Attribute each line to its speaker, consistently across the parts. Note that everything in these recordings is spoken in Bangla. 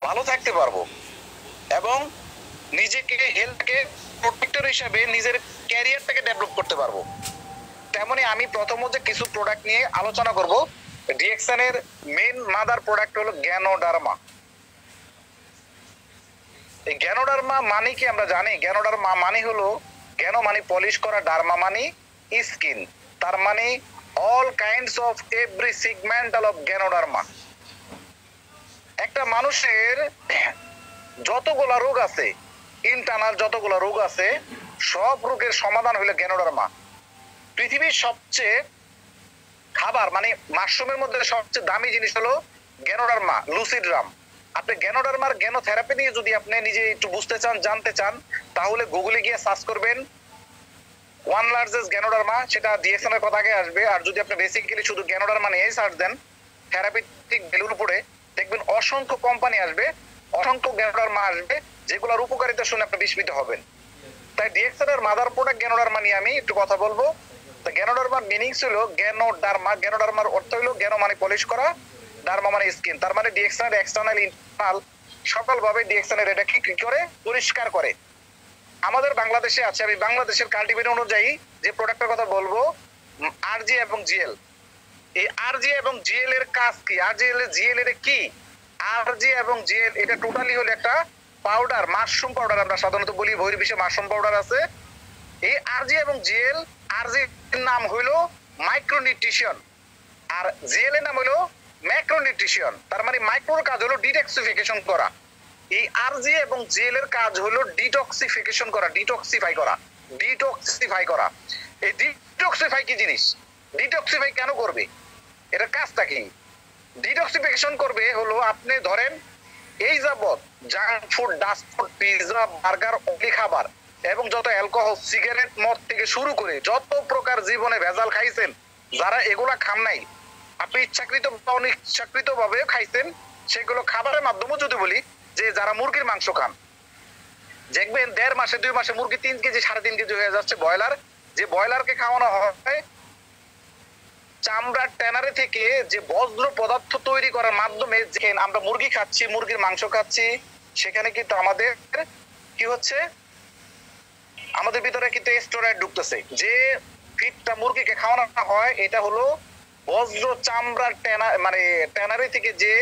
Speaker 1: ভালো থাকতে পারবো এবং নিজেকে হেলথকে প্রোটেক্টর হিসেবে নিজের ক্যারিয়ারটাকে ডেভেলপ করতে পারবো। তেমনি আমি প্রথমত কিছু প্রোডাক্ট নিয়ে আলোচনা করব। ডিএক্সএন এর মেইন মাদার প্রোডাক্ট হলো গ্যানোডার্মা। এই গ্যানোডার্মা মানে কি আমরা জানি? গ্যানোডার্মা মানে হলো, গ্যানো মানে পলিশ করা, ডার্মা মানে স্কিন, তার মানে all kinds of every segmental of Ganoderma. একটা মানুষের যতগুলা রোগ আছে, ইন্টারনাল যতগুলা রোগ আছে, সব রোগের সমাধান হলো গ্যানোডার্মা। পৃথিবীর সবচেয়ে খাবার মানে মাশরুমের মধ্যে সবচেয়ে দামি জিনিস হলো গ্যানোডার্মা লুসিড্রাম। আপনি গ্যানোডার্মার গ্যানোথেরাপি নিয়ে যদি আপনি নিজে একটু বুঝতে চান, জানতে চান, তাহলে গুগলে গিয়ে সার্চ করবেন ওয়ান লার্জেস্ট গ্যানোডার্মা, সেটা ডিএক্সএন এর কথা আগে আসবে। আর যদি আপনি বেসিক্যালি শুধু গ্যানোডার্মা নিয়ে সার্চ দেন থেরাপিউটিক ভ্যালুর উপরে, দেখবেন অসংখ্য কোম্পানি আসবে, অসংখ্য গ্যানোডার্মা আসবে, যেগুলোর উপকারিতা শুনে আপনি বিস্মিত হবেন। তাই ডিএক্সএন এর মাদার প্রোডাক্ট গ্যানোডার্মা নিয়ে আমি একটু কথা বলবো। তো গ্যানোডার্মার মিনিংস হলো গ্যানোডার্মা। গ্যানোডার্মার অর্থ হলো গ্যানো মানে পলিশ করা, ডার্মা মানে স্কিন। তার মানে ডিএক্সএন এর এক্সটার্নাল ইন্টারনাল সকলভাবে ডিএক্সএন এর এটাকে কি করে পরিষ্কার করে। আমাদের বাংলাদেশে আছে, আমি বাংলাদেশের কাল্টিভেট অনুযায়ী যে প্রোডাক্টের কথা বলবো, আরজি এবং জিএল। এই আরজি এবং জিএল এর কাজ কি? আরজিএল এর জিএল এর কি? আরজি এবং জিএল এটা টোটালি হলো একটা পাউডার, মাশরুম পাউডার। আমরা সাধারণত বলি বহির্বিশ্বে মাশরুম পাউডার আছে। এই আরজি এবং জিএল, আরজি এর নাম হইলো মাইক্রোনিউট্রিশন আর জিএল এর নাম হইলো ম্যাক্রোনিউট্রিশন। তার মানে মাইক্রোর কাজ হলো ডিটক্সিফিকেশন করা, এই আরজি এবং জিএল এর কাজ হলো ডিটক্সিফিকেশন করা, ডিটক্সিফাই করা, ডিটক্সিফাই করা। এই ডিটক্সিফাই কি জিনিস? ডিটক্সিফাই কেন করবে? এটার কাজটা কি? ডিটক্সিফিকেশন করবে হলো, আপনি ধরেন এই যাবত junk food, dust food, pizza, burger, oily খাবার এবং যত অ্যালকোহল, সিগারেট, মদ থেকে শুরু করে যত প্রকার জীবনে ভেজাল খাইছেন, যারা এগুলা খান নাই, আপনি ইচ্ছাকৃত বা অনিচ্ছাকৃত ভাবে খাইছেন, সেগুলো খাবারের মাধ্যমে যদি বলি যে যারা মুরগির মাংস খান, দেখবেন 1.5 মাসে 2 মাসে মুরগি 3 কেজি 3.5 কেজি হয়ে যাচ্ছে। ব্রয়লার, যে ব্রয়লারকে খাওয়ানো হয় চামড়ার ট্যানারে থেকে যে বজ্র পদার্থ তৈরি করার মাধ্যমে, যে আমরা মুরগি খাচ্ছি, মুরগির মাংস খাচ্ছি, সেখানে কিন্তু আমাদের কি হচ্ছে, আমাদের ভিতরে কিন্তু স্টেরয়েড ঢুকতেছে। যে ফিডটা মুরগিকে খাওয়ানো হয় এটা হলো বজ্র চামড়ার মানে ট্যানারি থেকে যে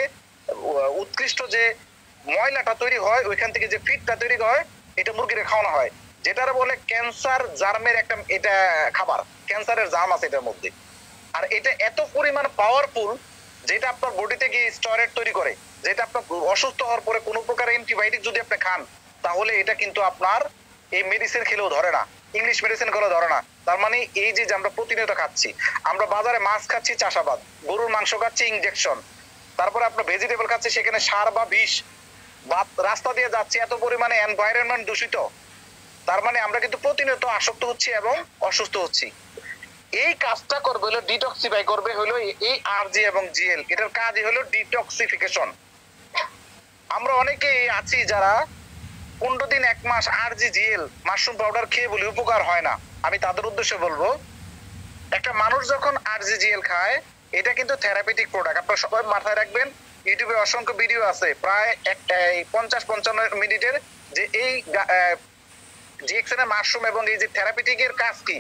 Speaker 1: উৎকৃষ্ট যে ময়লাটা তৈরি হয়, ওইখান থেকে যে ফিডটা তৈরি হয়, এটা মুরগিকে খাওয়ানো হয়, যেটার বলে ক্যান্সার জার্মের একটা এটা খাবার, ক্যান্সারের জার্ম আছে এটার মধ্যে। আর এটা এত পরিমাণ পাওয়ারফুল, যেটা আপনার বডিতে গিয়ে স্টেরয়েড তৈরি করে, যেটা আপনার অসুস্থ হওয়ার পরে কোনো প্রকার অ্যান্টিবায়োটিক যদি আপনি খান, তাহলে এটা কিন্তু আপনার এই মেডিসিন খেলেও ধরে না, ইংলিশ মেডিসিন খেলেও ধরে না। তার মানে এই যে আমরা প্রতিনিয়ত খাচ্ছি, আমরা বাজারে মাছ খাচ্ছি চাষাবাদ, গরুর মাংস খাচ্ছি ইনজেকশন, তারপরে আপনার ভেজিটেবল খাচ্ছি সেখানে সার বা বিষ, বা রাস্তা দিয়ে যাচ্ছি এত পরিমাণে এনভায়রনমেন্ট দূষিত। তার মানে আমরা কিন্তু প্রতিনিয়ত আসক্ত হচ্ছি এবং অসুস্থ হচ্ছি। এই কাজটা করবে হলো ডিটক্সিফাই করবে হলো এই আরজি এবং জিএল, এটার কাজই হলো ডিটক্সিফিকেশন। আমরা অনেকেই আছি যারা 15 দিন 1 মাস আরজি জিএল মাশরুম পাউডার খেয়ে বলি উপকার হয় না। আমি তাদের উদ্দেশ্যে বলবো, একটা মানুষ যখন আরজি জিএল খায়, এটা কিন্তু থেরাপিউটিক প্রোডাক্ট। আপনারা সবাই মাথায় রাখবেন, ইউটিউবে অসংখ্য ভিডিও আছে প্রায় 50-55 মিনিটের, যে এই ডিএক্সএন এর মাশরুম এবং এই যে থেরাপিউটিক এর কাজ কি,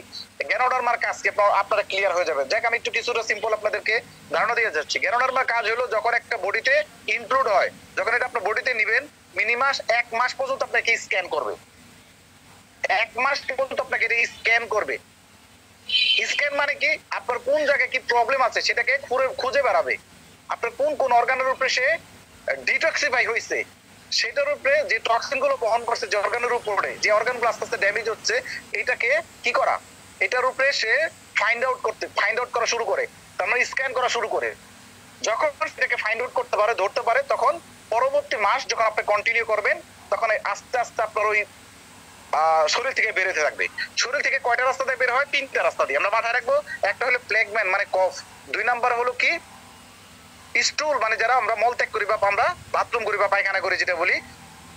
Speaker 1: গ্যানোডার্মার কাজ কি, আপনারা ক্লিয়ার হয়ে যাবে। যাক, আমি একটু কিছুটা সিম্পল আপনাদেরকে ধারণা দিয়ে যাচ্ছি। গ্যানোডার্মার কাজ হলো যখন একটা বডিতে ইনক্লুড হয়, যখন এটা আপনার বডিতে নিবেন, মিনিমাম 1 মাস পর্যন্ত আপনাকে স্ক্যান করবে, 1 মাস পর্যন্ত আপনাকে এটা স্ক্যান করবে। স্ক্যান মানে কি, আপনার কোন জায়গায় কি প্রবলেম আছে সেটাকে খুঁজে বেড়াবে, আপনার কোন কোন অর্গানের উপরে সে ডিটক্সিফাই হয়েছে, সেটার উপরে যে টক্সিন গুলো বহন করছে, যে অর্গানের উপরে যে অর্গান গুলো আস্তে আস্তে ড্যামেজ হচ্ছে, এটাকে কি করা, এটার উপরে সে ফাইন্ড আউট করা শুরু করে, তার মানে স্ক্যান করা শুরু করে। যখন সেটাকে ফাইন্ড আউট করতে পারে, ধরতে পারে, তখন পরবর্তী মাস যখন আপনি কন্টিনিউ করবেন, তখন আস্তে আস্তে আপনার ওই শরীর থেকে বেরোতে থাকবে। শরীর থেকে কয়টা রাস্তা দিয়ে বের হয়? 3টা রাস্তা দিয়ে। আমরা মাথায় রাখবো, একটা হলো প্লেগম্যান মানে কফ, 2 নাম্বার হলো কি স্টুল মানে যারা আমরা মল ত্যাগ করি বা আমরা বাথরুম করি বা পায়খানা করি যেটা বলি,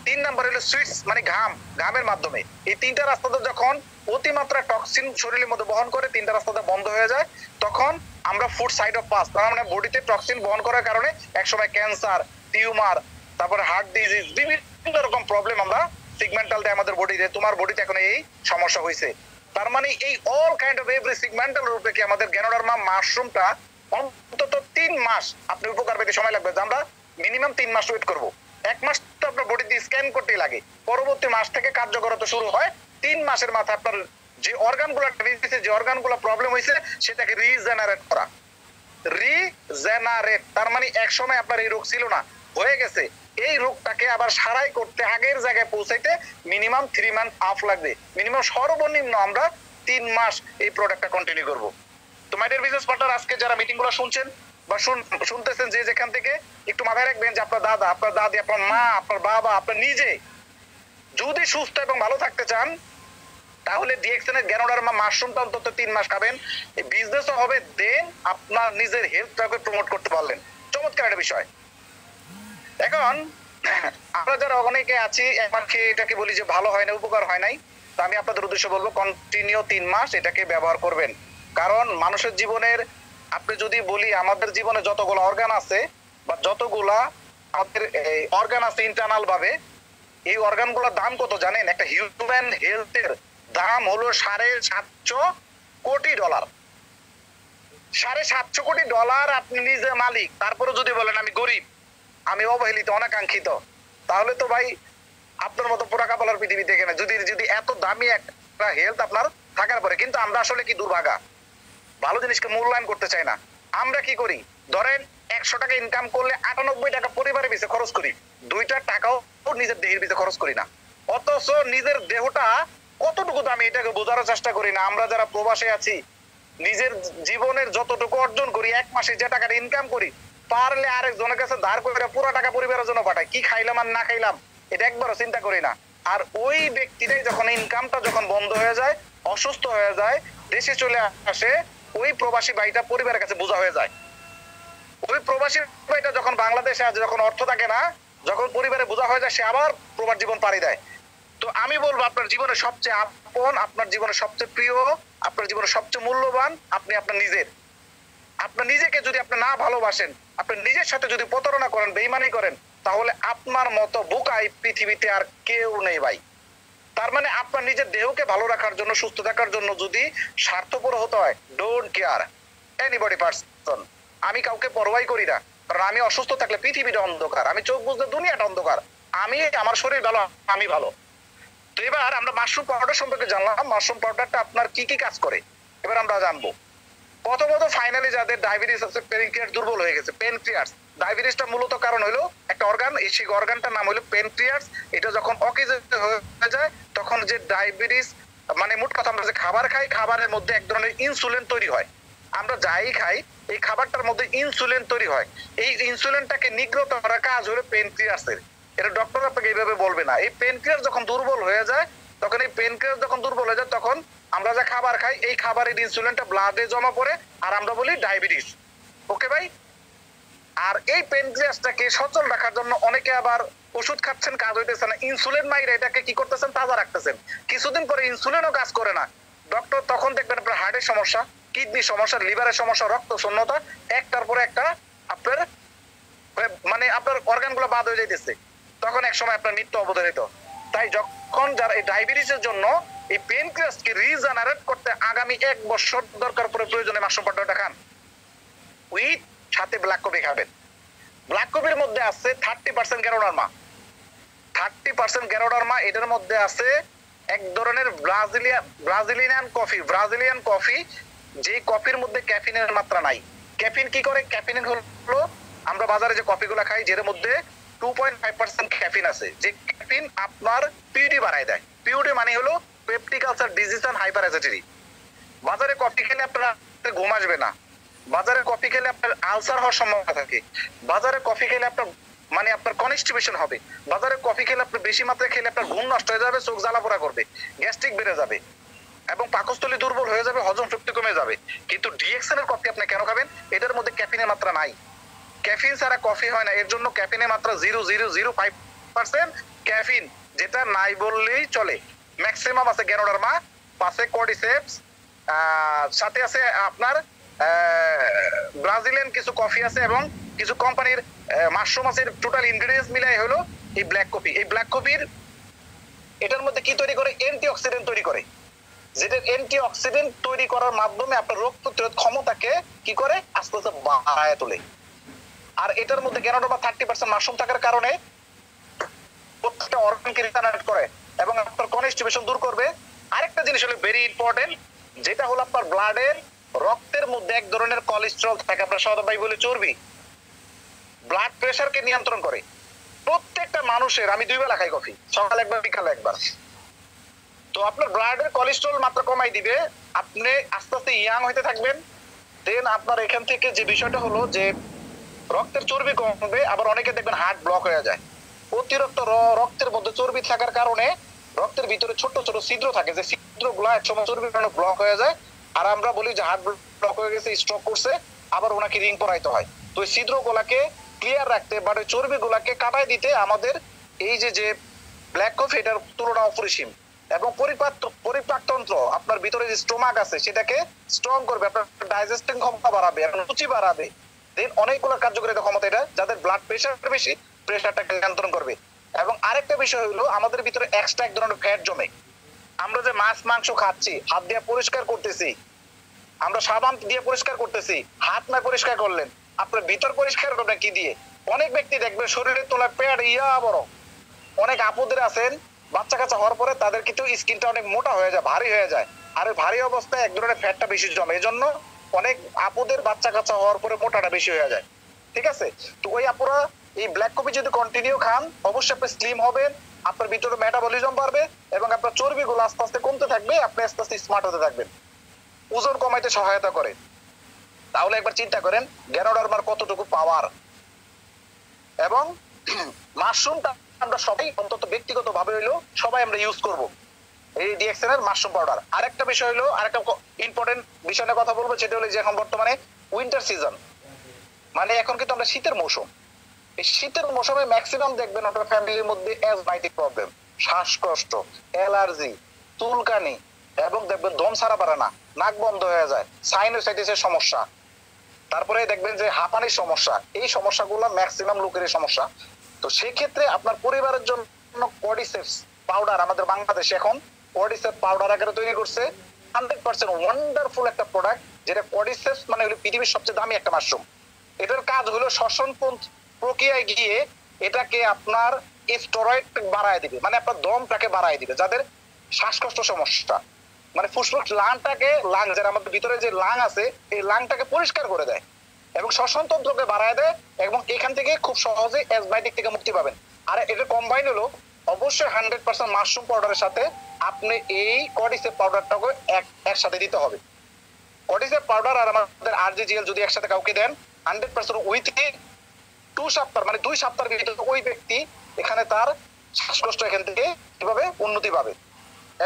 Speaker 1: 3 নাম্বার হলো সুইটস মানে ঘাম, ঘামের মাধ্যমে। এই 3টা রাস্তাতে যখন অতিমাত্রা টক্সিন শরীরের মধ্যে বহন করে, 3টা রাস্তাতে বন্ধ হয়ে যায়, তখন আমরা ফুড সাইড অফ পাস, তার মানে বডিতে টক্সিন বহন করার কারণে একসময় ক্যান্সার, টিউমার, তারপরে হার্ট ডিজিজ, বিভিন্ন রকম প্রবলেম আমরা সিগমেন্টাল দেয় আমাদের বডিতে। তোমার বডিতে এখন এই সমস্যা হয়েছে। তার মানে এই অল কাইন্ড অফ এভরি সিগমেন্টাল রূপে কি আমাদের গ্যানোডার্মা মাশরুমটা অন্তত 3 মাস আপনি উপকার পেতে সময় লাগবে। আমরা মিনিমাম 3 মাস ওয়েট করব। 1 মাস তো আপনার বডিতে স্ক্যান করতে লাগে, পরবর্তী মাস থেকে কার্যকরতা শুরু হয়। 3 মাসের মাথায় আপনার যে অর্গানগুলো যে অর্গানগুলো প্রবলেম হয়েছে সেটাকে রিজেনারেট করা। রিজেনারেট তার মানে এক সময় আপনার এই রোগ ছিল না, হয়ে গেছে, এই রোগটাকে আবার সারাই করতে আগের জায়গায় পৌঁছাইতে মিনিমাম 3 মান্থ অফ লাগবে। মিনিমাম সর্বনিম্ন আমরা 3 মাস এই প্রোডাক্টটা কন্টিনিউ করব। তো মাই ডিয়ার বিজনেস পার্টনার, আজকে যারা মিটিং গুলো শুনছেন বা শুনতেছেন, যে যেখান থেকে, একটু মাথায় রাখবেন যে আপনার দাদা, আপনার দাদি, আপনার মা, আপনার বাবা, আপনার নিজে যদি সুস্থ এবং ভালো থাকতে চান তাহলে ডিএক্সএন এর গ্যানোডার্মা মাশরুমটা অন্তত 3 মাস খাবেন। এই বিজনেসও হবে, দেন আপনার নিজের হেলথটাকে প্রমোট করতে পারলেন। চমৎকার একটা বিষয়। এখন আমরা যারা অনেকে আছি একবার খেয়ে এটাকে বলি যে ভালো হয় না, উপকার হয় নাই, তো আমি আপনাদের উদ্দেশ্যে বলবো কন্টিনিউ 3 মাস এটাকে ব্যবহার করবেন। কারণ মানুষের জীবনের, আপনি যদি বলি আমাদের জীবনে যতগুলো অর্গান আছে বা যতগুলা আমাদের অর্গান আছে ইন্টারনাল ভাবে, এই অর্গানগুলোর দাম কত জানেন? একটা হিউম্যান হেলথের দাম হলো $750 কোটি। $750 কোটি আপনি নিজে মালিক, তারপরে যদি বলেন আমি গরিব, আমি অবহেলিত, অনাকাঙ্ক্ষিত, তাহলে তো ভাই আপনার মতো পোড়া কাপালার পৃথিবী দেখে না। যদি এত দামি একটা হেলথ আপনার থাকার পরে, কিন্তু আমরা আসলে কি দুর্ভাগা, ভালো জিনিসকে মূল্যায়ন করতে চাই না। আমরা কি করি, ধরেন 100 টাকা ইনকাম করলে 98 টাকা পরিবারের পিছে খরচ করি, 2টা টাকাও নিজের দেহের পিছে খরচ করি না। অথচ নিজের দেহটা কতটুকু দামি এটাকে বোঝার চেষ্টা করি না। আমরা যারা প্রবাসে আছি, নিজের জীবনের যতটুকু অর্জন করি, 1 মাসে যে টাকাটা ইনকাম করি, পারলে আরেকজনের কাছে ধার করে পুরো টাকা পরিবারের জন্য পাঠাই। কি খাইলাম আর না খাইলাম এটা একবারও চিন্তা করি না। আর ওই ব্যক্তিটাই যখন ইনকামটা যখন বন্ধ হয়ে যায়, অসুস্থ হয়ে যায়, দেশে চলে আসে, ওই প্রবাসী ভাইটা পরিবারের কাছে বোঝা হয়ে যায়। ওই প্রবাসী ভাইটা যখন বাংলাদেশে আসে, যখন অর্থ থাকে না, যখন পরিবারে বোঝা হয়ে যায়, সে আবার প্রবাস জীবন পাড়ি দেয়। তো আমি বলবো আপনার জীবনের সবচেয়ে আপন, আপনার জীবনের সবচেয়ে প্রিয়, আপনার জীবনের সবচেয়ে মূল্যবান আপনি আপনার নিজের। আপনার নিজেকে যদি আপনি না ভালোবাসেন, আপনার নিজের সাথে যদি প্রতারণা করেন, বেইমানি করেন, তাহলে আপনার মতো বোকা এই পৃথিবীতে আর কেউ নেই ভাই। তার মানে আপনার নিজের দেহকে ভালো রাখার জন্য, সুস্থ থাকার জন্য যদি স্বার্থপর হতে হয়, ডোন্ট কেয়ার এনিবডি পারসন। আমি কাউকে পরোয়াই করি না, কারণ আমি অসুস্থ থাকলে পৃথিবীটা অন্ধকার, আমি চোখ বুঝলে দুনিয়াটা অন্ধকার। আমি, আমার শরীর ভালো, আমি ভালো। তো এবার আমরা মাশরুম পাউডার সম্পর্কে জানলাম, মাশরুম পাউডারটা আপনার কি কি কাজ করে এবার আমরা জানবো। প্রথমত ফাইনালি যাদের ডায়াবেটিস আছে, পেনক্রিয়াস দুর্বল হয়ে গেছে, পেনক্রিয়াস, ডায়াবেটিসটা মূলত কারণ হলো একটা অর্গান, এই সেই অর্গানটার নাম হলো পেনক্রিয়াস। এটা যখন অকেজে হয়ে যায় তখন যে ডায়াবেটিস, মানে মোট কথা আমরা যে খাবার খাই, খাবারের মধ্যে এক ধরনের ইনসুলিন তৈরি হয়। আমরা যাই খাই এই খাবারটার মধ্যে ইনসুলিন তৈরি হয়। এই ইনসুলিনটাকে নিগ্রত করার কাজ হলো পেনক্রিয়াসের। এটা ডক্টর আপনাকে এইভাবে বলবে না। এই পেনক্রিয়াস যখন দুর্বল হয়ে যায়, তখন এই পেনক্রিয়াস যখন দুর্বল হয়ে যায়, তখন আমরা যা খাবার খাই এই খাবারের ইনসুলিনটা ব্লাডে জমা পড়ে, আর আমরা বলি ডায়াবেটিস। ওকে ভাই? আর এই পেনক্রিয়াসটাকে সচল রাখার জন্য অনেকে আবার ওষুধ খাচ্ছেন, কাজ হইতেছে না, ইনসুলিন মাইরে এটাকে কি করতেছেন, তাজা রাখতেছেন। কিছুদিন পরে ইনসুলিনও কাজ করে না, ডক্টর তখন দেখবেন আপনার হার্টের সমস্যা, কিডনি সমস্যা, লিভারের সমস্যা, রক্ত শূন্যতা, একটার পরে একটা আপনার মানে আপনার অর্গান গুলো বাদ হয়ে যাইতেছে, তখন এক সময় আপনার মৃত্যু অবধারিত। তাই যখন যারা এই ডায়াবেটিসের জন্য এই পেনক্রিয়াসকে রিজেনারেট করতে আগামী 1 বছর দরকার পড়ে, প্রয়োজনে মাশরুম পাউডারটা খান, উইথ সাথে ব্ল্যাক কফি খাবেন। ব্ল্যাক কফির মধ্যে আছে 30% গ্যানোডার্মা। 30% গ্যানোডার্মা, এটার মধ্যে আছে এক ধরনের ব্রাজিলিয়ান কফি, যে কফির মধ্যে ক্যাফিনের মাত্রা নাই। ক্যাফিন কি করে? ক্যাফিন হলো আমরা বাজারে যে কফিগুলো খাই, যের মধ্যে 2.5% ক্যাফিন আছে, যে ক্যাফিন আপনার পিউডি বাড়ায় দেয়। পিউডি মানে হলো peptic ulcer disease and hyperacidity. বাজারে কফি খেলে আপনার ঘুম আসবে না, বাজারে কফি খেলে আপনার আলসার হওয়ার সম্ভাবনা থাকে, বাজারে কফি খেলে আপনার মানে আপনার কনস্টিপেশন হবে, বাজারে কফি খেলে আপনার বেশি মাত্রায় খেলে আপনার ঘুম নষ্ট হয়ে যাবে, চোখ জ্বালা পোড়া করবে, গ্যাস্ট্রিক বেড়ে যাবে এবং পাকস্থলী দুর্বল হয়ে যাবে, হজম শক্তি কমে যাবে। কিন্তু ডিএক্সএন এর কফি আপনি কেন খাবেন? এটার মধ্যে ক্যাফিনের মাত্রা নাই। ক্যাফিন ছাড়া কফি হয় না, এর জন্য ক্যাফিনের মাত্রা 0.005% ক্যাফিন, যেটা নাই বললেই চলে। ম্যাক্সিমাম আছে গ্যানোডার্মা, পাশে কর্ডিসেপস, সাথে আছে আপনার ব্রাজিলিয়ান কিছু কফি আছে এবং কিছু কোম্পানির মাশরুম আছে টোটাল ইনগ্রেডিয়েন্টস মিলাই হলো এই ব্ল্যাক কফি। এই ব্ল্যাক কফির এটার মধ্যে কি তৈরি করে, অ্যান্টিঅক্সিডেন্ট তৈরি করে, যেটা অ্যান্টিঅক্সিডেন্ট তৈরি করার মাধ্যমে আপনার রোগ প্রতিরোধ ক্ষমতাকে কি করে আস্তে আস্তে বাড়ায় তোলে। আর এটার মধ্যে গ্যানোডার্মা 30% মাশরুম থাকার কারণে প্রত্যেকটা অর্গানকে রিজেনারেট করে এবং আপনার কনস্টিপেশন দূর করবে। আরেকটা জিনিস হলো ভেরি ইম্পর্টেন্ট, যেটা হলো আপনার ব্লাডের রক্তের মধ্যে এক ধরনের কোলেস্টেরল থাকে, আপনার সাদা ভাই বলে চর্বি, ব্লাড প্রেশারকে নিয়ন্ত্রণ করে। প্রত্যেকটা মানুষের, আমি 2 বেলা খাই কফি, সকালে একবার বিকালে একবার, তো আপনার ব্লাডের কোলেস্টেরল মাত্রা কমাই দিবে, আপনি আস্তে আস্তে ইয়াং হইতে থাকবেন। দেন আপনার এখান থেকে যে বিষয়টা হলো যে রক্তের চর্বি কমবে, আবার অনেকে দেখবেন হার্ট ব্লক হয়ে যায়। অতিরিক্ত রক্তের মধ্যে চর্বি থাকার কারণে রক্তের ভিতরে ছোট ছোট ছিদ্র থাকে, যে ছিদ্রগুলো একসময় চর্বির কারণে ব্লক হয়ে যায়, আর আমরা বলি যে হার্ট ব্লক হয়ে গেছে, স্ট্রোক করছে, আবার ওনাকে রিং পরাইতে হয়। তো এই ছিদ্রগুলাকে ক্লিয়ার রাখতে বা চর্বিগুলাকে কাটাই দিতে আমাদের এই যে ব্ল্যাক কফি এটার তুলনা অপরিসীম। এবং পরিপাকতন্ত্র, আপনার ভিতরে যে স্টোমাক আছে সেটাকে স্ট্রং করবে, আপনার ডাইজেস্টিং ক্ষমতা বাড়াবে, আপনার রুচি বাড়াবে। দেন অনেকগুলো কার্যকারিতা ক্ষমতা এটা, যাদের ব্লাড প্রেশার বেশি, প্রেশারটাকে নিয়ন্ত্রণ করবে। এবং আরেকটা বিষয় হলো আমাদের ভিতরে এক্সট্রা এক ধরনের ফ্যাট জমে। আমরা যে মাছ মাংস খাচ্ছি, হাত দিয়ে পরিষ্কার করতেছি, আমরা সাবান দিয়ে পরিষ্কার করতেছি, হাত না পরিষ্কার করলেন আপনার ভিতর পরিষ্কার করবে কি দিয়ে? অনেক ব্যক্তি দেখবে শরীরের তলায় পেট বড়, অনেক আপুদের আছেন বাচ্চা কাচ্চা হওয়ার পরে তাদের কিন্তু স্কিনটা অনেক মোটা হয়ে যায়, ভারী হয়ে যায়, আর ভারী অবস্থায় এক ধরনের ফ্যাটটা বেশি জমে, এজন্য অনেক আপুদের বাচ্চা কাচ্চা হওয়ার পরে মোটাটা বেশি হয়ে যায়। ঠিক আছে, তো ওই আপুরা এই ব্ল্যাক কফি যদি কন্টিনিউ খান, অবশ্যই আপনি স্লিম হবেন, আপনার ভিতরে মেটাবলিজম বাড়বে এবং আপনার চর্বিগুলো আস্তে আস্তে কমতে থাকবে, আপনি আস্তে আস্তে স্মার্ট হতে থাকবেন, ওজন কমাইতে সহায়তা করে। তাহলে একবার চিন্তা করেন গ্যানোডার্মার কতটুকু পাওয়ার। এবং মাশরুমটা আমরা সবাই অন্তত ব্যক্তিগত ভাবে হইলো সবাই আমরা ইউজ করব এই ডিএক্সএন এর মাশরুম পাউডার। আরেকটা বিষয় হলো, আরেকটা ইম্পর্টেন্ট বিষয় নিয়ে কথা বলবো, সেটা হলো যে এখন বর্তমানে উইন্টার সিজন, মানে এখন কিন্তু আমরা শীতের মৌসুম। এই শীতের মৌসুমে ম্যাক্সিমাম দেখবেন আপনার ফ্যামিলির মধ্যে অ্যাজমাইটিক প্রবলেম, শ্বাসকষ্ট, অ্যালার্জি, চুলকানি, এবং দেখবেন দম ছাড়া পারে না, নাক বন্ধ হয়ে যায়, সাইনোসাইটিসের সমস্যা, তারপরে দেখবেন যে হাঁপানির সমস্যা। এই সমস্যাগুলো ম্যাক্সিমাম লোকেরই সমস্যা। তো সেই ক্ষেত্রে আপনার পরিবারের জন্য কর্ডিসেপস পাউডার, আমাদের বাংলাদেশে এখন কর্ডিসেপস পাউডার আকারে তৈরি করছে, 100% ওয়ান্ডারফুল একটা প্রোডাক্ট, যেটা কর্ডিসেপস মানে হলো পৃথিবীর সবচেয়ে দামি একটা মাশরুম। এটার কাজ হলো শ্বসন প্রক্রিয়ায় গিয়ে এটাকে আপনার স্টেরয়েড বাড়ায় দিবে, মানে আপনার দমটাকে বাড়ায় দিবে, যাদের শ্বাসকষ্ট সমস্যা, মানে ফুসফুস লাংটাকে, লাং যারা আমাদের ভিতরে যে লাং আছে এই লাংটাকে পরিষ্কার করে দেয় এবং শ্বসন তন্ত্রকে বাড়ায় দেয়, এবং এখান থেকে খুব সহজে অ্যাজমাইটিক থেকে মুক্তি পাবেন। আর এটা কম্বাইন হলো অবশ্যই 100% মাশরুম পাউডারের সাথে আপনি এই কর্ডিসেপ পাউডারটাকে একসাথে দিতে হবে। কর্ডিসেপ পাউডার আর আমাদের আরজিজিএল যদি একসাথে কাউকে দেন 100% উইথলি 2 সপ্তাহ, মানে 2 সপ্তাহের ভিতরে ওই ব্যক্তি এখানে তার শ্বাসকষ্ট এখান থেকে কিভাবে উন্নতি পাবে।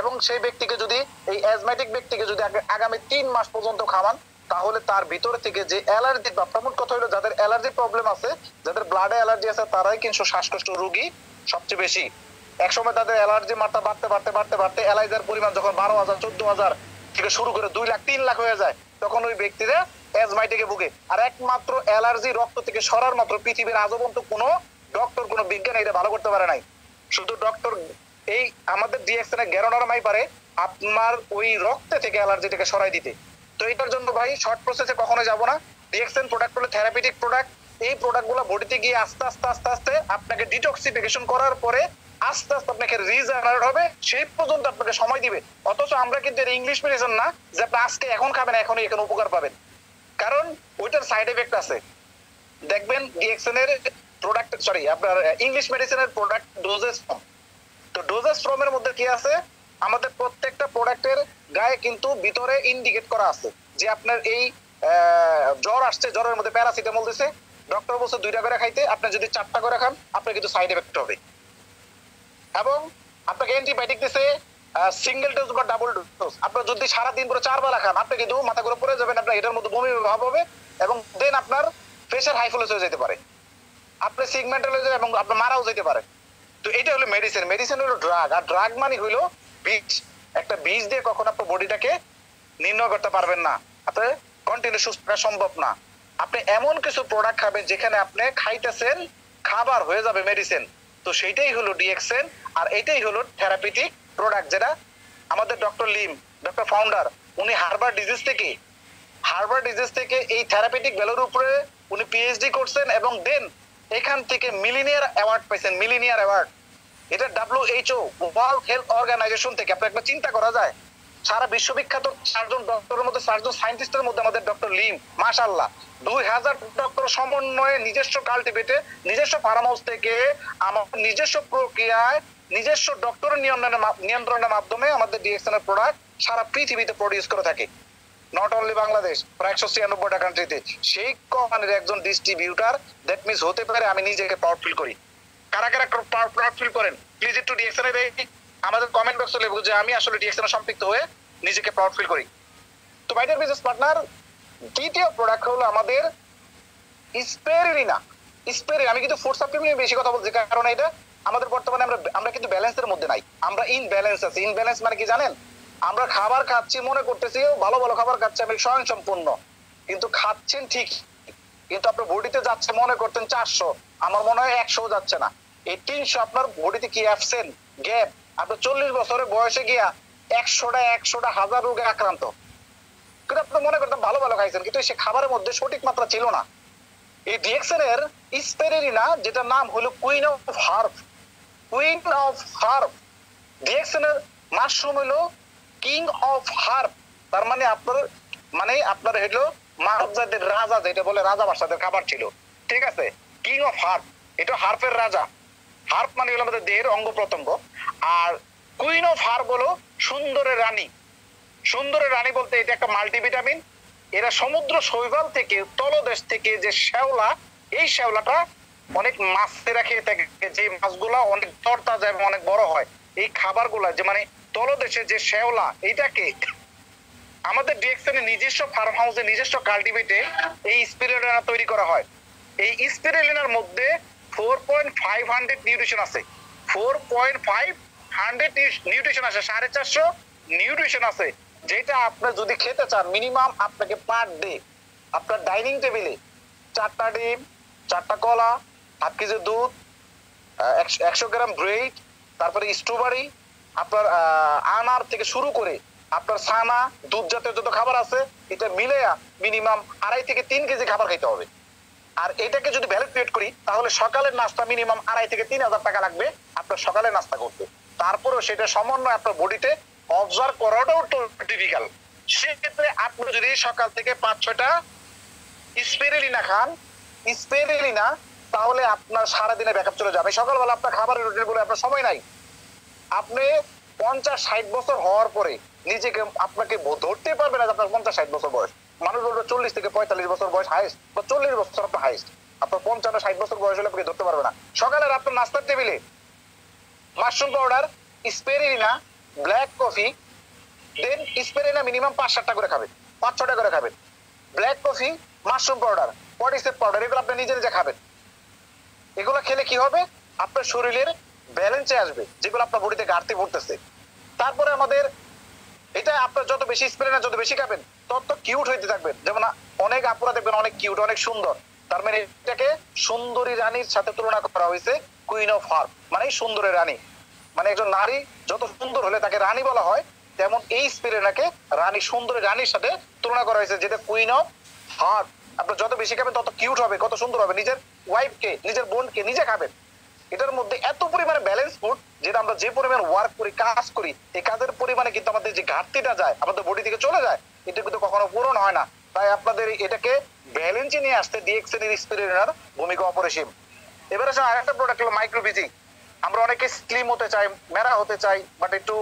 Speaker 1: এবং সেই ব্যক্তিকে যদি, এই অ্যাজমাটিক ব্যক্তিকে যদি আগামী 3 মাস পর্যন্ত খাওয়ান, তাহলে তার ভিতর থেকে যে অ্যালার্জি বা প্রমোট কথা হলো, যাদের অ্যালার্জি প্রবলেম আছে, যাদের ব্লাডে অ্যালার্জি আছে, তারাই কিন্তু শ্বাসকষ্ট রোগী সবচেয়ে বেশি। একসময় তাদের অ্যালার্জি মাত্রা বাড়তে বাড়তে বাড়তে বাড়তে অ্যালার্জির পরিমাণ যখন 12,000 14,000 থেকে শুরু করে 2 লাখ 3 লাখ হয়ে যায়, তখন ওই ব্যক্তিরা অ্যাজমাইটিকে ভুগে। আর একমাত্র অ্যালার্জি রক্ত থেকে সরার মাত্র পৃথিবীর আজও পর্যন্ত কোনো ডক্টর, কোনো বিজ্ঞানী এটা ভালো করতে পারে নাই। শুধু ডক্টর এই আমাদের ডিএক্সএন এর গ্যানোডার্মাই পারে আপনার ওই রক্তে থেকে অ্যালার্জিটাকে সরাই দিতে। তো এটার জন্য ভাই শর্ট প্রসেসে কখনো যাব না। ডিএক্সএন প্রোডাক্ট হলো থেরাপিউটিক প্রোডাক্ট। এই প্রোডাক্টগুলো বডিতে গিয়ে আস্তে আস্তে আস্তে আস্তে আপনাকে ডিটক্সিফিকেশন করার পরে আস্তে আস্তে আপনাকে রিজেনারেট হবে, সেই পর্যন্ত আপনাকে সময় দিবে। অথচ আমরা কিন্তু ইংলিশ মেডিসিন না যে আপনি আজকে এখন খাবেন এখনই এখানে উপকার পাবেন, কারণ ওইটার সাইড এফেক্ট আছে। দেখবেন ডিএক্সএন এর প্রোডাক্ট, সরি আপনার ইংলিশ মেডিসিনের প্রোডাক্ট ডোজেস ফর্ম। তো ডোজেস ফর্মের মধ্যে কি আছে, আমাদের প্রত্যেকটা প্রোডাক্টের গায়ে কিন্তু ভিতরে ইন্ডিকেট করা আছে যে আপনার এই জ্বর আসছে, জ্বরের মধ্যে প্যারাসিটামল দিছে, ডক্টর বলছে 2টা করে খাইতে, আপনি যদি 4টা করে খান আপনার কিন্তু সাইড এফেক্ট হবে। এবং আপনাকে অ্যান্টিবায়োটিক দিছে সিঙ্গেল ডোজ বা ডাবল ডোজ, আপনার যদি সারাদিন পুরো 4 বেলা খান আপনি কিন্তু মাথা ঘুরে পড়ে যাবেন, আপনার এটার মধ্যে বমি ভাব হবে, এবং দেন আপনার প্রেশার হাই ফ্লো হয়ে যেতে পারে, আপনি সিগমেন্টাল হয়ে যাবে এবং আপনি মারাও যেতে পারে। তো এটা হলো মেডিসিন। মেডিসিন হলো ড্রাগ, আর ড্রাগ মানে হলো বীজ। একটা বীজ দিয়ে কখন আপনার বডিটাকে নির্ণয় করতে পারবেন না, আপনার কন্টিনিউ সুস্থ থাকা সম্ভব না। আপনি এমন কিছু প্রোডাক্ট খাবেন যেখানে আপনি খাইতেছেন খাবার হয়ে যাবে মেডিসিন। তো সেইটাই হলো ডিএক্সএন, আর এটাই হলো থেরাপিউটিক প্রোডাক্ট, যেটা আমাদের ডক্টর লিম, ডক্টর ফাউন্ডার, উনি হার্ভার্ড ডিজিজ থেকে এই থেরাপিউটিক ভ্যালুর উপরে উনি পিএইচডি করছেন এবং দেন এখান থেকে মিলিনিয়ার অ্যাওয়ার্ড পাইছেন, মিলিনিয়ার অ্যাওয়ার্ড। এটা WHO ওয়ার্ল্ড হেলথ অর্গানাইজেশন থেকে। আপনি একটা চিন্তা করা যায়, সারা বিশ্ববিখ্যাত 4 জন ডক্টরের মধ্যে 4 জন সায়েন্টিস্টের মধ্যে আমাদের ডক্টর লিম, মাশাআল্লাহ 2000 ডক্টর সমন্বয়ে নিজস্ব কাল্টিভেটে নিজস্ব ফার্ম হাউস থেকে আমার নিজস্ব প্রক্রিয়ায় নিজস্ব ডক্টরের নিয়ন্ত্রণের মাধ্যমে আমাদের ডিএক্সএন এর প্রোডাক্ট সারা পৃথিবীতে প্রডিউস করে থাকে, নট অনলি বাংলাদেশ, প্রায় 196টা কান্ট্রিতে। সেই কোম্পানির একজন ডিস্ট্রিবিউটার, দ্যাট মিনস হতে পারে আমি নিজেকে প্রাউড ফিল করি। কারা কারা প্রাউড ফিল করেন প্লিজ একটু ডিএক্সএন এর আমাদের কমেন্ট বক্সে লিখুন যে আমি আসলে ডিএক্সএন এর সম্পৃক্ত হয়ে নিজেকে প্রাউড ফিল করি। তো মাই ডিয়ার বিজনেস পার্টনার, দ্বিতীয় প্রোডাক্ট হলো আমাদের স্পেরুলিনা। আমি কিন্তু ফুড সাপ্লিমেন্ট বেশি কথা বলছি, কারণ এটা আমাদের বর্তমানে আমরা কিন্তু ব্যালেন্সের মধ্যে নাই, আমরা ইনব্যালেন্স আছি। ইনব্যালেন্স মানে কি জানেন? আমরা খাবার খাচ্ছি মনে করতেছি ভালো ভালো খাবার খাচ্ছি, আমি স্বয়ং সম্পূর্ণ, কিন্তু খাচ্ছেন ঠিক, কিন্তু আপনার বডিতে যাচ্ছে মনে করতেন 400, আমার মনে হয় 100 যাচ্ছে না, এই 300 আপনার বডিতে কি অ্যাবসেন্ট গ্যাপ। আপনার 40 বছরের বয়সে গিয়া 100টা হাজার রোগে আক্রান্ত, কিন্তু আপনি মনে করতেন ভালো ভালো খাইছেন, কিন্তু সে খাবারের মধ্যে সঠিক মাত্রা ছিল না। এই ডিএক্সএন এর স্পেরুলিনা, যেটা নাম হলো কুইন অফ হার্ব, ডিএক্সএন এর মাশরুম হলো কিং অফ হার্ব। তার মানে আপনার হলো মানব জাতির রাজা, যেটা বলে রাজা বাদশাদের খাবার ছিল, ঠিক আছে? কিং অফ হার্ব, এটা হার্বের রাজা। হার্ব মানে হলো আমাদের দেহের অঙ্গ প্রত্যঙ্গ, আর কুইন অফ হার্ব হলো সুন্দরের রানী। সুন্দরের রানী বলতে এটা একটা মাল্টিভিটামিন। এরা সমুদ্র শৈবাল থেকে, তলদেশ থেকে যে শ্যাওলা, এই শ্যাওলাটা অনেক মাছেরা খেয়ে থাকে, যে মাছগুলা অনেক তরতাজা এবং অনেক বড় হয়। এই খাবারগুলা যে মানে তলদেশে যে শ্যাওলা, এইটাকে আমাদের ডিএক্সএন এর নিজস্ব ফার্ম হাউসে নিজস্ব কাল্টিভেটে এই স্পিরুলিনা তৈরি করা হয়। এই স্পিরুলিনার মধ্যে 4.500 নিউট্রিশন আছে, 4.500 নিউট্রিশন আছে, 450 নিউট্রিশন আছে, যেটা আপনি যদি খেতে চান মিনিমাম আপনাকে পার ডে আপনার ডাইনিং টেবিলে 4টা ডিম, 4টা কলা, 1/2 কেজি দুধ, 100 গ্রাম ব্রেড, তারপরে স্ট্রবেরি, আপনার আনার থেকে শুরু করে আপনার ছানা, দুধ জাতীয় যত খাবার আছে, এটা মিলে মিনিমাম 2.5 থেকে 3 কেজি খাবার খাইতে হবে। আর এটাকে যদি ভ্যালু ক্রিয়েট করি, তাহলে সকালের নাস্তা মিনিমাম 2.5 থেকে 3,000 টাকা লাগবে আপনার সকালের নাস্তা করতে। তারপরেও সেটা সমন্বয় আপনার বডিতে অবজার্ভ করাটাও ডিফিকাল্ট। সেক্ষেত্রে আপনি যদি সকাল থেকে 5-6টা স্পেরুলিনা খান, তাহলে আপনার সারাদিনে ব্যাকআপ চলে যাবে। সকালবেলা আপনার খাবারের রুটিন বলে আপনার সময় নাই, আপনি 50-60 বছর হওয়ার পরে নিজেকে আপনাকে ধরতে পারবে না যে আপনার 50-60 বছর বয়স। মানুষ বলবে 40 থেকে 45 বছর বয়স হাইস্ট, বা 40 বছর আপনার হাইস্ট। আপনার 55-60 বছর বয়স হলে আপনাকে ধরতে পারবে না। সকালের আপনার নাস্তার টেবিলে mushroom powder, spirulina, black coffee, then spirulina minimum 5-7টা করে খাবেন, 5-6টা করে খাবেন। ব্ল্যাক কফি, মাশরুম পাউডার, পটিসেপ পাউডার, এগুলো আপনি নিজে নিজে খাবেন। এগুলো খেলে কি হবে? আপনার শরীরের ব্যালেন্সে আসবে, যেগুলো আপনার বডিতে ঘাটতি পড়তেছে। তারপরে আমাদের এটা আপনার যত বেশি স্পেরুলিনা যত বেশি খাবেন তত কিউট হইতে থাকবেন। যেমন অনেক আপুরা দেখবেন অনেক কিউট, অনেক সুন্দর, তার মানে এটাকে সুন্দরী রানীর সাথে তুলনা করা হয়েছে। কুইন অফ হার্ব মানে সুন্দরের রানী, মানে একজন নারী যত সুন্দর হলে তাকে রানী বলা হয়, তেমন এই স্পেরুলিনাকে রানী, সুন্দরী রানীর সাথে তুলনা করা হয়েছে, যেটা কুইন অফ হার্ব। আপনি যত বেশি খাবেন তত কিউট হবে, কত সুন্দর হবে। নিজের ওয়াইফকে, নিজের বোনকে নিজে খাবেন। এটার মধ্যে এত পরিমাণে ব্যালেন্স ফুড, যেটা আমরা যে পরিমাণ ওয়ার্ক করি, কাজ করি, এই কাজের পরিমাণে কিন্তু আমাদের যে ঘাটতিটা যায় আমাদের বডি থেকে চলে যায়, এটা কিন্তু কখনো পূরণ হয় না। তাই আপনাদের এটাকে ব্যালেন্সে নিয়ে আসতে ডিএক্সএন এর স্পিরুলিনার ভূমিকা অপরিসীম। এবারে আসলে আরেকটা প্রোডাক্ট হলো মাইক্রোবিজি। আমরা অনেকে স্লিম হতে চাই, মেরা হতে চাই, বাট একটু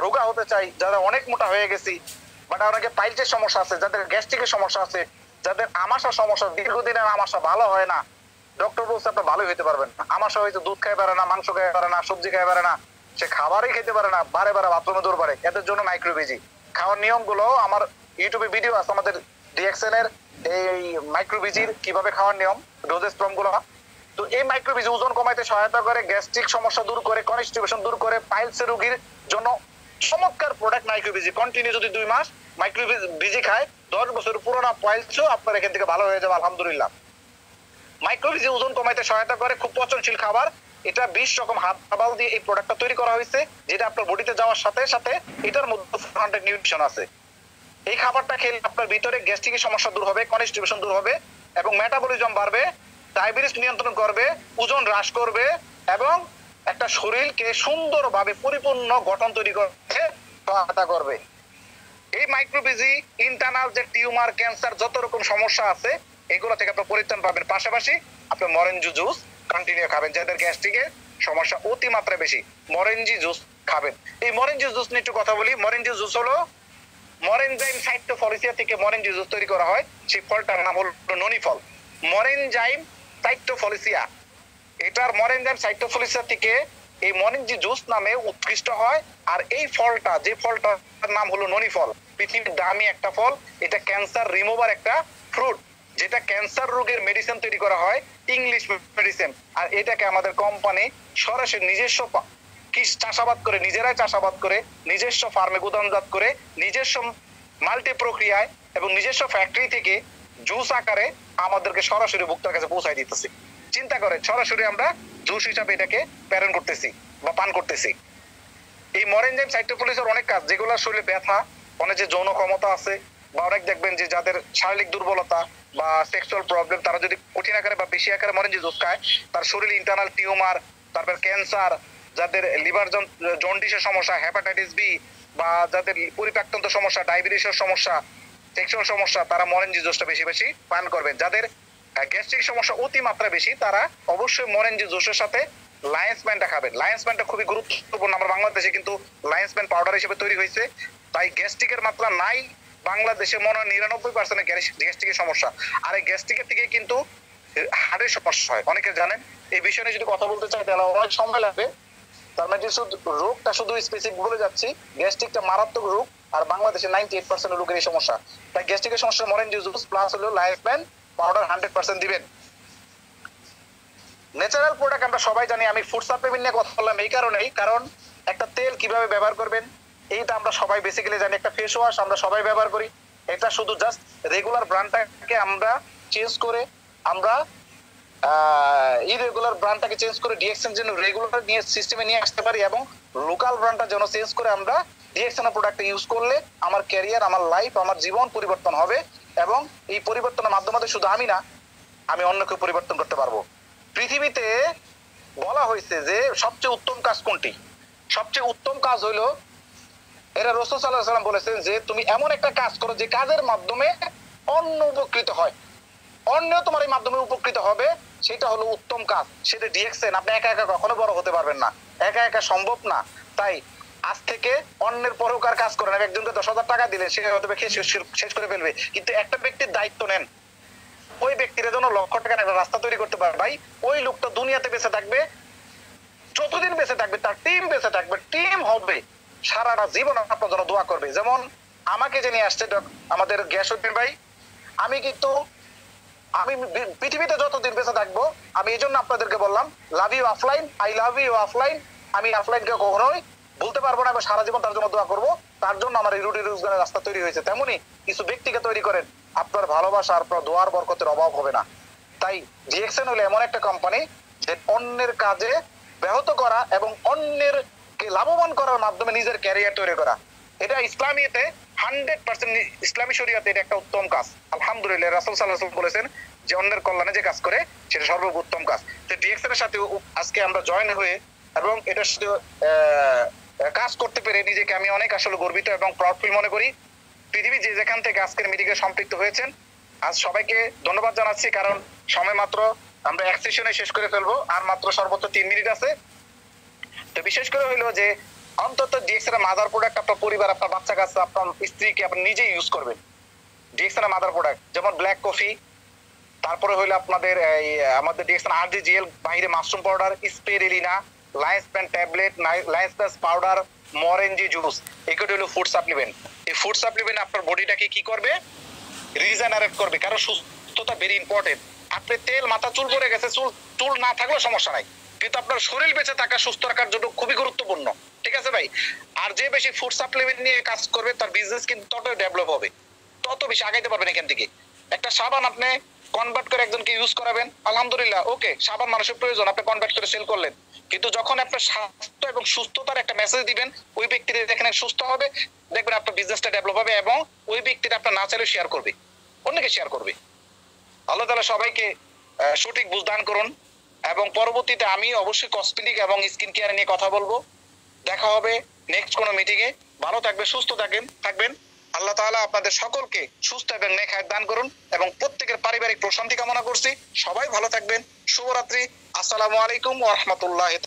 Speaker 1: রোগা হতে চাই, যারা অনেক মোটা হয়ে গেছি, বাট অনেকে পাইলসের সমস্যা আছে, যাদের গ্যাস্ট্রিকের সমস্যা আছে, যাদের আমাশার সমস্যা, দীর্ঘদিনের আমাশা ভালো হয় না, ডক্টর বলছে আপনি ভালোই হইতে পারবেন না। আমাশা হয়তো দুধ খাই পারে না, মাংস খাই পারে না, সবজি খাই পারে না, সে খাবারই খেতে পারে না, বারে বারে বাথরুমে দৌড় পারে, এদের জন্য মাইক্রোবিজি। খাওয়ার নিয়মগুলো আমার ইউটিউবে ভিডিও আছে, আমাদের ডিএক্সএন এর এই মাইক্রোবিজির কিভাবে খাওয়ার নিয়ম, ডোজেস ফর্ম গুলো। তো এই মাইক্রোবিজি ওজন কমাইতে সহায়তা করে, গ্যাস্ট্রিক সমস্যা দূর করে, কনস্টিপেশন দূর করে, পাইলস রোগীর জন্য চমৎকার প্রোডাক্ট মাইক্রোবিজি। কন্টিনিউ যদি 2 মাস মাইক্রোবিজি খায় 10 বছর পুরোনো পয়েলসও আপনার এখান থেকে ভালো হয়ে যাবে আলহামদুলিল্লাহ। মাইক্রোবিজি ওজন কমাইতে সহায়তা করে, খুব পচনশীল খাবার। এটা 20 রকম হার্বাল দিয়ে এই প্রোডাক্টটা তৈরি করা হয়েছে, যেটা আপনার বডিতে যাওয়ার সাথে সাথে এটার মধ্যে 400 নিউট্রিশন আছে। এই খাবারটা খেলে আপনার ভিতরে গ্যাস্ট্রিকের সমস্যা দূর হবে, কনস্টিপেশন দূর হবে এবং মেটাবলিজম বাড়বে, ডায়াবেটিস নিয়ন্ত্রণ করবে, ওজন হ্রাস করবে এবং একটা শরীরকে সুন্দরভাবে পরিপূর্ণ গঠন তৈরি করতে সহায়তা করবে। এই মাইক্রোবিজি ইন্টারনাল যে টিউমার, ক্যান্সার, যত রকম সমস্যা আছে এগুলো থেকে আপনি পরিত্রাণ পাবেন। পাশাপাশি আপনি মরেঞ্জি জুস কন্টিনিউ খাবেন। যাদের গ্যাস্ট্রিকের সমস্যা অতিমাত্রা বেশি, মরেঞ্জি জুস খাবেন। এই মরেঞ্জি জুস নিয়ে একটু কথা বলি। মরেঞ্জি জুস হলো মরেনজাইম সাইটোফলিসিয়া থেকে মরেঞ্জি জুস তৈরি করা হয়। সেই ফলটার নাম হলো ননি ফল, মরেনজাইম সাইটোফলিসিয়া। এটার মরেনজাইম সাইটোফলিসিয়া থেকে এই মরেঞ্জি জুস নামে উৎকৃষ্ট হয়। আর এই ফলটা, যে ফলটার নাম হলো ননি ফল, পৃথিবীর দামি একটা ফল। এটা ক্যান্সার রিমুভার একটা ফ্রুট, যেটা ক্যান্সার রোগের মেডিসিন তৈরি করা হয়, ইংলিশ মেডিসিন। আর এটাকে আমাদের কোম্পানি সরাসরি নিজস্ব চাষাবাদ করে, নিজেরাই চাষাবাদ করে, নিজস্ব ফার্মে গুদামজাত করে, নিজস্ব মাল্টি প্রক্রিয়ায় এবং নিজস্ব ফ্যাক্টরি থেকে জুস আকারে আমাদেরকে সরাসরি ভোক্তার কাছে পৌঁছায় দিতেছি। চিন্তা করেন, সরাসরি আমরা জুস হিসাবে এটাকে প্রেরণ করতেছি বা পান করতেছি। এই মরেনজাইম সাইটোফলিসিয়ার অনেক কাজ, যেগুলো শরীরে ব্যথা, অনেক যে যৌন ক্ষমতা আছে বা অনেক দেখবেন যে যাদের শারীরিক দুর্বলতা বা সেক্সুয়াল প্রবলেম, তারা যদি কঠিন আকারে বা বেশি আকারে মরেঞ্জি জুস খায়, তার শরীরে ইন্টারনাল টিউমার, তারপর ক্যান্সার, যাদের লিভার জন্ডিসের সমস্যা, হেপাটাইটিস বি, বা যাদের পরিপাকতন্ত্র সমস্যা, ডায়াবেটিসের সমস্যা, সেক্সুয়াল সমস্যা, তারা মরেঞ্জি জুসটা বেশি বেশি পান করবেন। যাদের গ্যাস্ট্রিক সমস্যা অতিমাত্রা বেশি, তারা অবশ্যই মরেঞ্জি জুসের সাথে লায়ন্স ম্যানটা খাবেন। লায়ন্স ম্যানটা খুবই গুরুত্বপূর্ণ। আমরা বাংলাদেশে কিন্তু লায়ন্স ম্যান পাউডার হিসেবে তৈরি হয়েছে, তাই গ্যাস্ট্রিকের মাত্রা নাই বাংলাদেশে মনে হয় 99% গ্যাস্ট্রিকের সমস্যা। আর এই গ্যাস্ট্রিকের থেকে কিন্তু হার্টের সমস্যা হয়, অনেকে জানেন। এই বিষয়ে যদি কথা বলতে চাই তাহলে অনেক সময় লাগবে। তার মানে শুধু রোগটা শুধু স্পেসিফিক বলে যাচ্ছি, গ্যাস্ট্রিকটা মারাত্মক রোগ। আর বাংলাদেশে 98% লোকের এই সমস্যা। তাই গ্যাস্ট্রিকের সমস্যা মরেঞ্জি জুস প্লাস হলো লাইফ ম্যান পাউডার 100% দিবেন। ন্যাচারাল প্রোডাক্ট আমরা সবাই জানি। আমি ফুড সাপ্লিমেন্ট নিয়ে কথা বললাম এই কারণেই, কারণ একটা তেল কিভাবে ব্যবহার করবেন এইটা আমরা সবাই বেসিক্যালি জানি। একটা ফেস ওয়াশ আমরা সবাই ব্যবহার করি। এটা শুধু জাস্ট রেগুলার ব্র্যান্ডটাকে আমরা চেঞ্জ করে, আমরা ইরেগুলার ব্র্যান্ডটাকে চেঞ্জ করে ডিএক্সএন যেন রেগুলার নিয়ে সিস্টেমে নিয়ে আসতে পারি, এবং লোকাল ব্র্যান্ডটা যেন চেঞ্জ করে আমরা ডিএক্সএন প্রোডাক্টটা ইউজ করলে আমার ক্যারিয়ার, আমার লাইফ, আমার জীবন পরিবর্তন হবে। এবং এই পরিবর্তনের মাধ্যমে শুধু আমি না, আমি অন্যকে পরিবর্তন করতে পারবো। পৃথিবীতে বলা হয়েছে যে সবচেয়ে উত্তম কাজ কোনটি? সবচেয়ে উত্তম কাজ হইলো, এরা রাসূল সাল্লাল্লাহু আলাইহি ওয়াসাল্লাম বলেছেন যে তুমি এমন একটা কাজ করো যে কাজের মাধ্যমে অন্য উপকৃত হয়, অন্য তোমার এই মাধ্যমে উপকৃত হবে, সেটা হলো উত্তম কাজ। সেটা ডিএক্সএন। আপনি একা একা কখনো বড় হতে পারবেন না, একা একা সম্ভব না। তাই আজ থেকে অন্যের পরোকার কাজ করেন। একজনকে 10,000 টাকা দিলে সে হয়তো শেষ করে ফেলবে, কিন্তু একটা ব্যক্তির দায়িত্ব নেন, ওই ব্যক্তির জন্য লক্ষ টাকার একটা রাস্তা তৈরি করতে পারে। ভাই ওই লোকটা দুনিয়াতে বেঁচে থাকবে, যতদিন বেঁচে থাকবে তার টিম বেঁচে থাকবে, টিম হবে, সারাটা জীবন আপনার জন্য দোয়া করবে। যেমন আমাকে যে নিয়ে আসছে আমাদের গিয়াসউদ্দিন ভাই, আমি কিন্তু আমি পৃথিবীতে যতদিন বেঁচে থাকবো, আমি এই জন্য আপনাদেরকে বললাম love you offline, I love you offline. আমি অফলাইনকে কখনোই বলতে পারবো না, এবং সারা জীবন তার জন্য দোয়া করবো। তার জন্য আমার এই রুটি রোজগারের রাস্তা তৈরি হয়েছে। তেমনি কিছু ব্যক্তিকে তৈরি করেন, আপনার ভালোবাসা আর দোয়ার বরকতের অভাব হবে না। তাই ডিএক্সএন হলো এমন একটা কোম্পানি যে অন্যের কাজে ব্যাহত করা এবং অন্যের কে লাভবান করার মাধ্যমে নিজের ক্যারিয়ার তৈরি করা। এটা ইসলামীতে 100% ইসলামী শরীয়তে এটা একটা উত্তম কাজ। আলহামদুলিল্লাহ, রাসূল সাল্লাল্লাহু আলাইহি ওয়াসাল্লাম বলেছেন যে অন্যের কল্যাণে যে কাজ করে সেটা সর্বোত্তম কাজ। তো ডিএক্সএন এর সাথে আজকে আমরা জয়েন হয়ে এবং এটার সাথে কাজ করতে পেরে নিজেকে আমি অনেক আসলে গর্বিত এবং প্রাউড ফিল মনে করি। পৃথিবী যে যেখান থেকে আজকের মিটিংয়ে সম্পৃক্ত হয়েছেন, আজ সবাইকে ধন্যবাদ জানাচ্ছি। কারণ সময় মাত্র আমরা এক সেশনে শেষ করে ফেলবো, আর মাত্র সর্বোচ্চ 3 মিনিট আছে। তো বিশেষ করে হইলো যে অন্তত ডিএক্সএন মাদার প্রোডাক্ট আপনার পরিবার, আপনার বাচ্চা কাচ্চা, আপনার স্ত্রীকে আপনি নিজেই ইউজ করবেন। ডিএক্সএন মাদার প্রোডাক্ট যেমন ব্ল্যাক কফি, তারপরে হইলো আপনাদের আমাদের ডিএক্সএন আরজিজিএল, বাইরে mushroom powder, spirulina, lion's pan tablet, lion's plus powder, Morinzhi juice, এগুলো হলো ফুড সাপ্লিমেন্ট। এই ফুড সাপ্লিমেন্ট আপনার বডিটাকে কি করবে? রিজেনারেট করবে। কারণ সুস্থতা ভেরি ইম্পর্টেন্ট। আপনি তেল, মাথা চুল পড়ে গেছে, চুল না থাকলেও সমস্যা নাই, কিন্তু আপনার শরীর বেঁচে থাকা সুস্থ রাখার জন্য খুবই গুরুত্বপূর্ণ। ঠিক আছে ভাই? আর যে বেশি ফুড সাপ্লিমেন্ট নিয়ে কাজ করবে তার বিজনেস কিন্তু তত ডেভেলপ হবে, তত বেশি আগাইতে পারবেন এখান থেকে। একটা সাবান আপনি কনভার্ট করে একজনকে ইউজ করাবেন, আলহামদুলিল্লাহ, ওকে, সাবান মানুষের প্রয়োজন, আপনি কনভার্ট করে সেল করলেন। কিন্তু যখন আপনার স্বাস্থ্য এবং সুস্থতার একটা মেসেজ দিবেন, ওই ব্যক্তির এখানে সুস্থ হবে, দেখবেন আপনার বিজনেসটা ডেভেলপ হবে এবং ওই ব্যক্তিটা আপনার না চাইলেও শেয়ার করবে, অন্যকে শেয়ার করবে। আল্লাহ তাআলা সবাইকে সঠিক বুঝ দান করুন। এবং পরবর্তীতে আমি অবশ্যই কসমেটিক এবং স্কিন কেয়ার নিয়ে কথা বলবো। দেখা হবে নেক্সট কোনো মিটিং এ। ভালো থাকবেন, সুস্থ থাকবেন। আল্লাহ তাআলা আপনাদের সকলকে সুস্থ এবং নেক হায়াত দান করুন এবং প্রত্যেকের পারিবারিক প্রশান্তি কামনা করছি। সবাই ভালো থাকবেন। শুভরাত্রি। আসসালামু আলাইকুম ওয়া রাহমাতুল্লাহি।